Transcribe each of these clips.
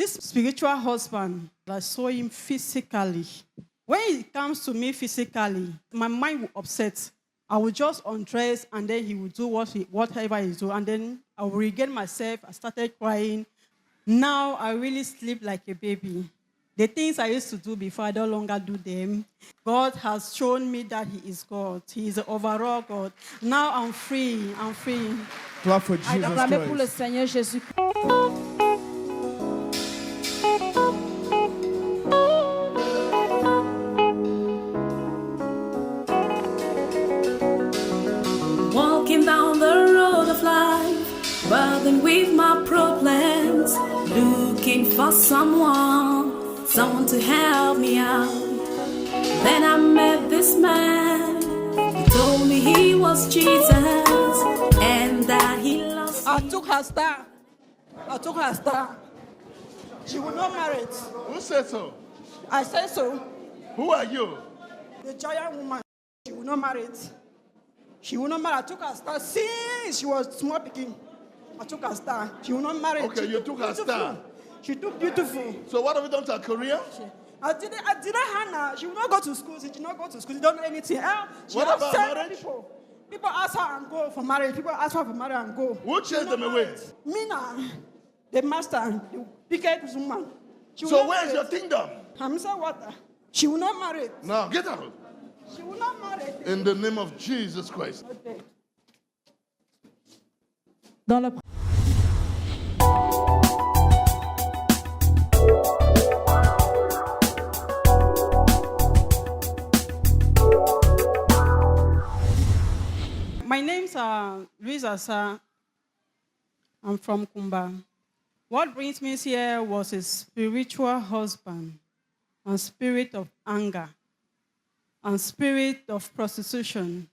This spiritual husband, I saw him physically. When it comes to me physically, my mind will upset. I will just undress and then he will do whatever he do. And then I will regain myself. I started crying. Now I really sleep like a baby. The things I used to do before, I no longer do them. God has shown me that he is God. He is the overall God. Now I'm free. I'm free. Clap for Jesus Acclamez pour le Christ. Seigneur Jésus. Walking down the road of life, burdened with my problems, looking for someone to help me out. Then I met this man, he told me he was Jesus and that he loves me. I took her star. She will not marry it. Who said so? I said so. Who are you? The giant woman, she will not marry it. She will not marry. I took her star since she was small picking. I took her star. She will not marry. Okay, you took her star. She too beautiful. So what have you done to her career? I didn't hand her. She will not go to school. She did not go to school. She don't know anything. She What has about several marriage? People ask her and go for marriage. People ask her for marriage and go. Who chased them away? Me now, the master, the wicked woman. She will So not where's marry your it. kingdom? Hamza Water. She will not marry it. Now get out. She will not marry it. In the name of Jesus Christ. Okay. Dans le My name's Luis Asa. I'm from Kumba. What brings me here was a spiritual husband, and spirit of anger, and spirit of prostitution.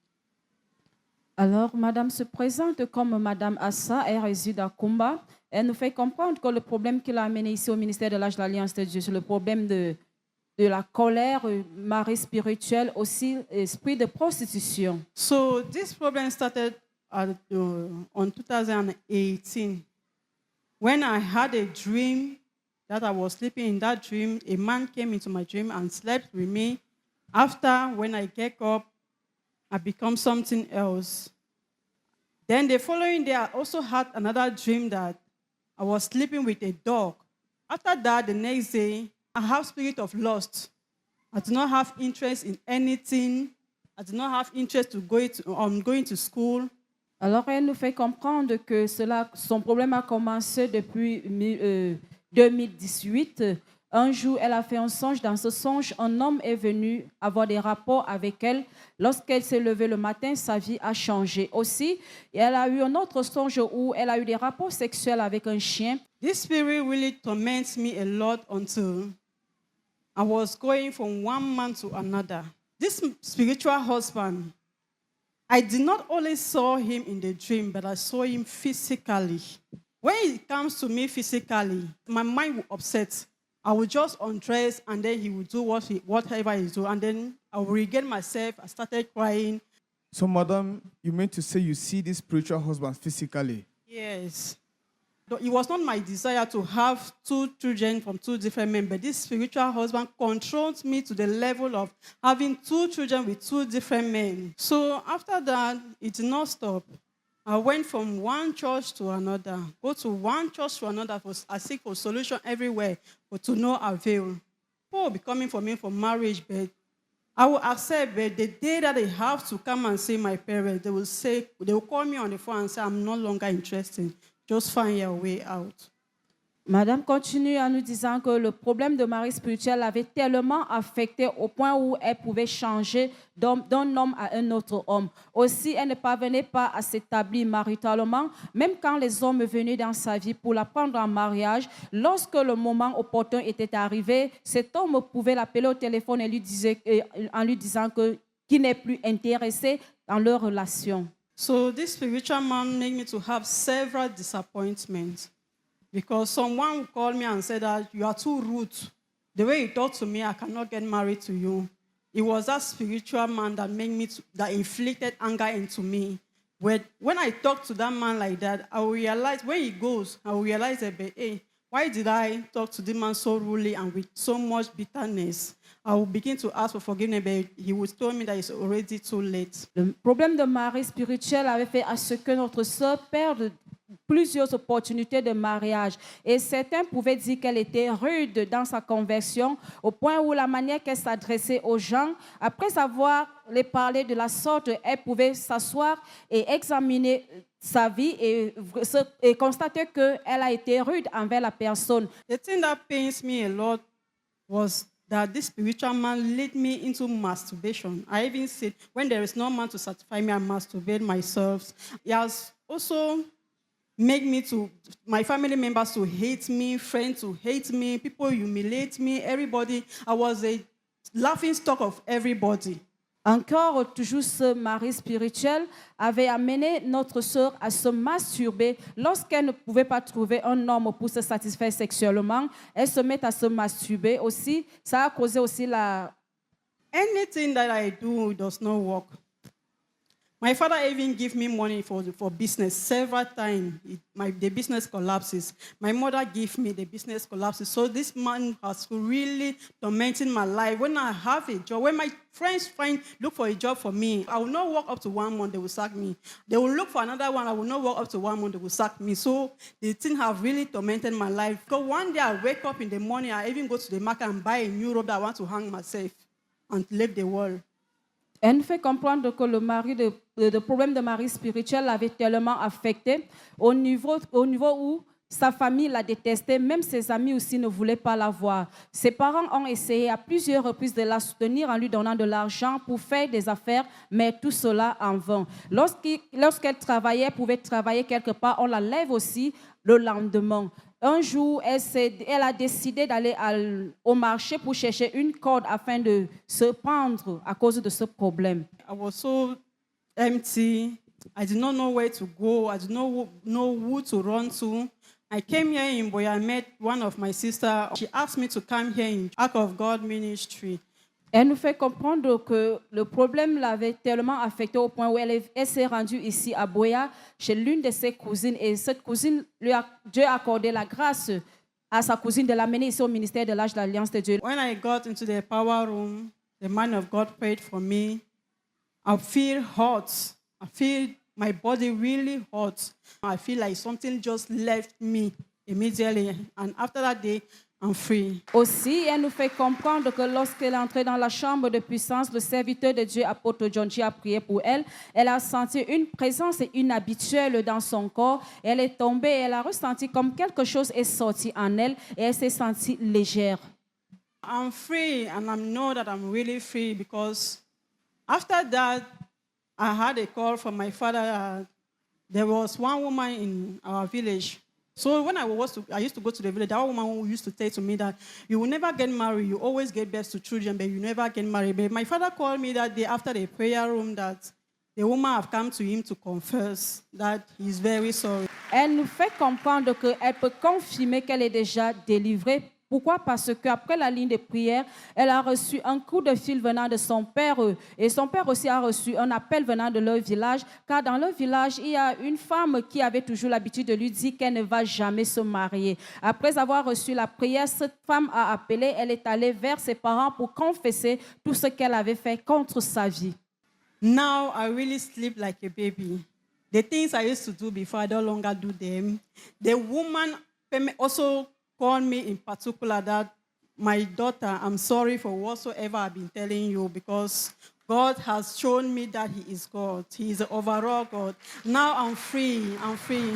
Alors, Madame se présente comme Madame Assa, elle réside à Kumba. Elle nous fait comprendre que le problème qui l'a amené ici au ministère de l'Âge de l'Alliance de Dieu, c'est le problème de la colère, mari spirituel, aussi esprit de prostitution. So this problem started on 2018 when I had a dream that I was sleeping. In that dream, a man came into my dream and slept with me. After, when I get up, I become something else. Then the following day, I also had another dream that I was sleeping with a dog. After that, the next day, I have spirit of lust. I do not have interest in anything. I do not have interest to going to school. Alors, elle nous fait comprendre que son problème a commencé depuis 2018. Un jour, elle a fait un songe. Dans ce songe, un homme est venu avoir des rapports avec elle. Lorsqu'elle s'est levée le matin, sa vie a changé. Aussi, elle a eu un autre songe où elle a eu des rapports sexuels avec un chien. This spirit really torments me a lot until I was going from one man to another. This spiritual husband, I did not only saw him in the dream, but I saw him physically. When it comes to me physically, my mind will upset. I will just undress and then he will do whatever he do. And then I will regain myself. I started crying. So, madam, you meant to say you see this spiritual husband physically? Yes. It was not my desire to have two children from two different men, but this spiritual husband controls me to the level of having two children with two different men. So after that, it did not stop. I went from one church to another, go to one church to another. I seek for solution everywhere, but to no avail. People will be coming for me for marriage, but I will accept. But the day that they have to come and see my parents, they will call me on the phone and say, I'm no longer interested. Just find your way out. Madame continue en nous disant que le problème de mari spirituel l'avait tellement affectée au point où elle pouvait changer d'un homme à un autre homme. Aussi, elle ne parvenait pas à s'établir maritalement, même quand les hommes venaient dans sa vie pour la prendre en mariage. Lorsque le moment opportun était arrivé, cet homme pouvait l'appeler au téléphone et en lui disant qu'il n'est plus intéressé dans leur relation. So this spiritual man made me to have several disappointments. Because someone called me and said that you are too rude. The way you talk to me, I cannot get married to you. It was that spiritual man that that inflicted anger into me. When I talk to that man like that, I will realize when he goes, I will realize that, hey, Why did I talk to the man so rudely and with so much bitterness? I will begin to ask for forgiveness, but he would tell me that it's already too late. Le problème de mari spirituel avait fait à ce que notre sœur perde plusieurs opportunités de mariage. Et certains pouvaient dire qu'elle était rude dans sa conversion, au point où la manière qu'elle s'adressait aux gens, après avoir les parlé de la sorte, elle pouvait s'asseoir et examiner sa vie et constater qu'elle a été rude envers la personne. The thing that pains me a lot was that this spiritual man led me into masturbation. I even said, when there is no man to satisfy me, I masturbate myself. He has also made me to, my family members to hate me, friends to hate me, people humiliate me, everybody. I was a laughing stock of everybody. Encore, toujours ce mari spirituel avait amené notre sœur à se masturber. Lorsqu'elle ne pouvait pas trouver un homme pour se satisfaire sexuellement, elle se met à se masturber aussi. Ça a causé aussi la... Anything that I do does not work. My father even gave me money for business several times. The business collapses. My mother gave me the business collapses. So this man has really tormented my life. When I have a job, when my friends look for a job for me, I will not work up to 1 month, they will sack me. They will look for another one, I will not work up to 1 month, they will sack me. So the thing have really tormented my life. Because one day I wake up in the morning, I even go to the market and buy a new robe that I want to hang myself and leave the world. Elle nous fait comprendre que le problème de mari spirituel l'avait tellement affecté au niveau où sa famille la détestait, même ses amis aussi ne voulaient pas la voir. Ses parents ont essayé à plusieurs reprises de la soutenir en lui donnant de l'argent pour faire des affaires, mais tout cela en vain. Lorsqu'elle travaillait, pouvait travailler quelque part, on la lève aussi le lendemain. Un jour, elle a décidé d'aller au marché pour chercher une corde afin de se pendre à cause de ce problème. I was so empty. I did not know where to go. I did not know who to run to. I came here in Boya. I met one of my sisters. She asked me to come here in Act of God Ministry. Elle nous fait comprendre que le problème l'avait tellement affectée au point où elle s'est rendue ici à Boya, chez l'une de ses cousines. Et cette cousine, Dieu a accordé la grâce à sa cousine de l'amener ici au ministère de l'Âge de l'Alliance de Dieu. When I got into the power room, the man of God prayed for me. I feel hot. I feel my body really hot. I feel like something just left me immediately. And after that day, I'm free. Aussi, elle nous fait comprendre que lorsqu'elle est entrée dans la chambre de puissance, le serviteur de Dieu, apôtre Johnchi, a prié pour elle. Elle a senti une présence inhabituelle dans son corps. Elle est tombée et elle a ressenti comme quelque chose est sorti en elle et elle s'est sentie légère. I'm free and I know that I'm really free because after that, I had a call from my father. There was one woman in our village. So when I used to go to the village, that woman who used to say to me that you will never get married, you always get birth to children, but you never get married. But my father called me that day after the prayer room that the woman have come to him to confess that he's very sorry. Elle nous fait comprendre qu'elle peut confirmer qu'elle est déjà délivrée. Pourquoi? Parce qu'après la ligne de prière, elle a reçu un coup de fil venant de son père et son père aussi a reçu un appel venant de leur village, car dans leur village, il y a une femme qui avait toujours l'habitude de lui dire qu'elle ne va jamais se marier. Après avoir reçu la prière, cette femme a appelé, elle est allée vers ses parents pour confesser tout ce qu'elle avait fait contre sa vie. Now I really sleep like a baby. The things I used to do before, I no longer do them. The woman also called me in particular that my daughter, I'm sorry for whatsoever I've been telling you because God has shown me that He is God. He is the overall God. Now I'm free. I'm free.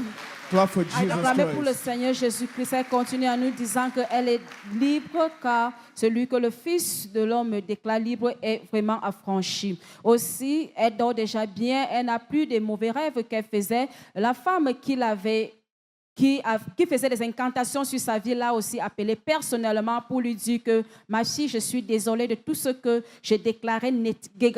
Clap for Jesus Acclamez pour le Christ. Seigneur Jésus-Christ. Elle continue en nous disant qu'elle est libre car celui que le Fils de l'homme déclare libre est vraiment affranchi. Aussi, elle dort déjà bien. Elle n'a plus de mauvais rêves qu'elle faisait. La femme qui faisait des incantations sur sa vie, l'a aussi appelé personnellement pour lui dire que ma fille, je suis désolée de tout ce que j'ai déclaré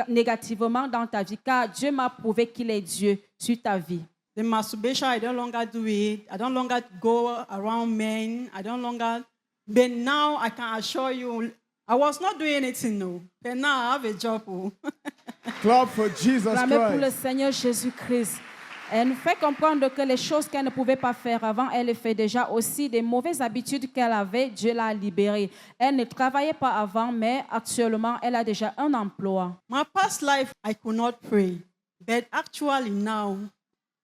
négativement dans ta vie, car Dieu m'a prouvé qu'il est Dieu sur ta vie. The masturbation, I don't longer do it. I don't longer go around men. But now I can assure you, I was not doing anything, no. But now I have a job. Clap for Jesus Acclamez pour le Christ. Seigneur Jésus-Christ. Elle nous fait comprendre que les choses qu'elle ne pouvait pas faire avant, elle les fait déjà aussi. Des mauvaises habitudes qu'elle avait, Dieu l'a libérée. Elle ne travaillait pas avant, mais actuellement, elle a déjà un emploi. My past life, I could not pray. But actually now,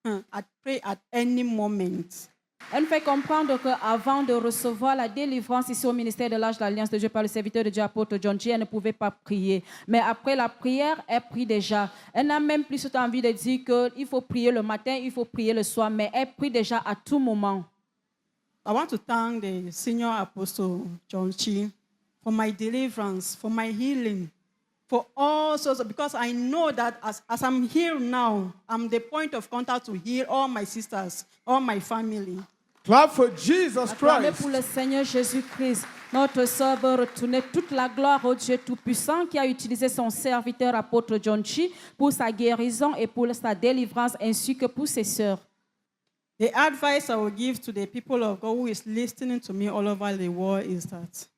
I pray at any moment. Elle nous fait comprendre qu'avant de recevoir la délivrance ici au ministère de l'Arche de l'Alliance de Dieu par le serviteur de Dieu, apôtre Johnchi, elle ne pouvait pas prier. Mais après la prière, elle prie déjà. Elle n'a même plus envie de dire qu'il faut prier le matin, il faut prier le soir, mais elle prie déjà à tout moment. I want to thank the senior apostle Johnchi for my deliverance, for my healing, for all sorts of, because I know that as I'm here now, I'm the point of contact to heal all my sisters, all my family. Clap for Jesus Acclamez Christ. pour le Seigneur Jésus-Christ. Notre sœur veut retourner toute la gloire au Dieu Tout-Puissant qui a utilisé son serviteur apôtre Johnchi pour sa guérison et pour sa délivrance ainsi que pour ses sœurs. The advice I will give to the people of God who is listening to me all over the world is that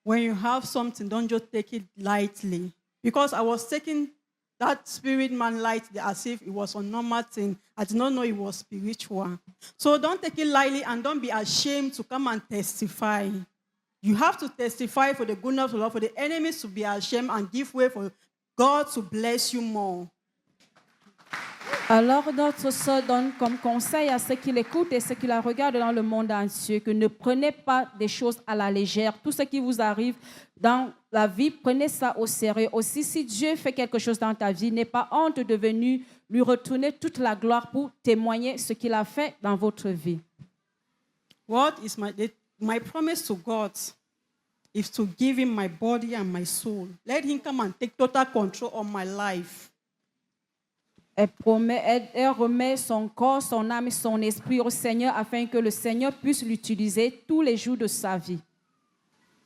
when you have something, don't just take it lightly. Because I was taking that spirit man lightly as if it was a normal thing. I did not know it was spiritual. So don't take it lightly and don't be ashamed to come and testify. You have to testify for the goodness of the Lord, for the enemies to be ashamed and give way for God to bless you more. Alors notre sœur donne comme conseil à ceux qui l'écoutent et ceux qui la regardent dans le monde entier que ne prenez pas des choses à la légère. Tout ce qui vous arrive dans la vie, prenez ça au sérieux. Aussi, si Dieu fait quelque chose dans ta vie, n'aie pas honte de venir lui retourner toute la gloire pour témoigner ce qu'il a fait dans votre vie. What is my promise to God is to give him my body and my soul. Let him come and take total control of my life. Elle remet son corps, son âme et son esprit au Seigneur afin que le Seigneur puisse l'utiliser tous les jours de sa vie.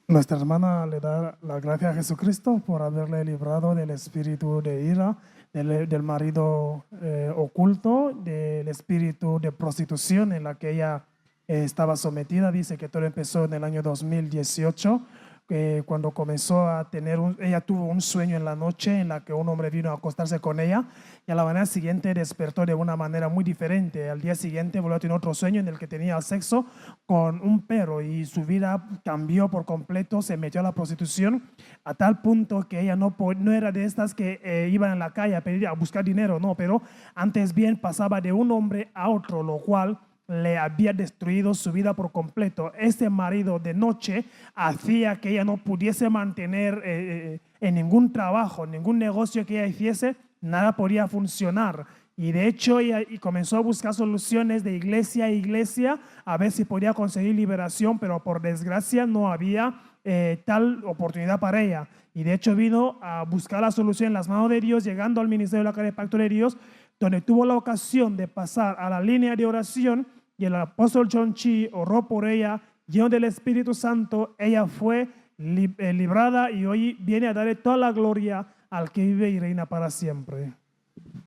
Nuestra hermana le da la gracia a Jesucristo por haberle librado del espíritu de ira, del marido oculto, del espíritu de prostitución en la que ella estaba sometida. Dice que todo empezó en el año 2018, cuando comenzó a ella tuvo un sueño en la noche en la que un hombre vino a acostarse con ella y a la mañana siguiente despertó de una manera muy diferente. Al día siguiente volvió a tener otro sueño en el que tenía sexo con un perro y su vida cambió por completo, se metió a la prostitución a tal punto que ella no era de estas que iban en la calle a buscar dinero, no, pero antes bien pasaba de un hombre a otro, lo cual le había destruido su vida por completo. Este marido de noche hacía que ella no pudiese mantener en ningún trabajo, ningún negocio que ella hiciese, nada podía funcionar. Y de hecho ella comenzó a buscar soluciones de iglesia a iglesia a ver si podía conseguir liberación, pero por desgracia no había tal oportunidad para ella. Y de hecho vino a buscar la solución en las manos de Dios, llegando al ministerio de la Caridad Pacto de Dios, donde tuvo la ocasión de pasar a la línea de oración. Y el apóstol Johnchi oró por ella, lleno del Espíritu Santo. Ella fue librada y hoy viene a darle toda la gloria al que vive y reina para siempre.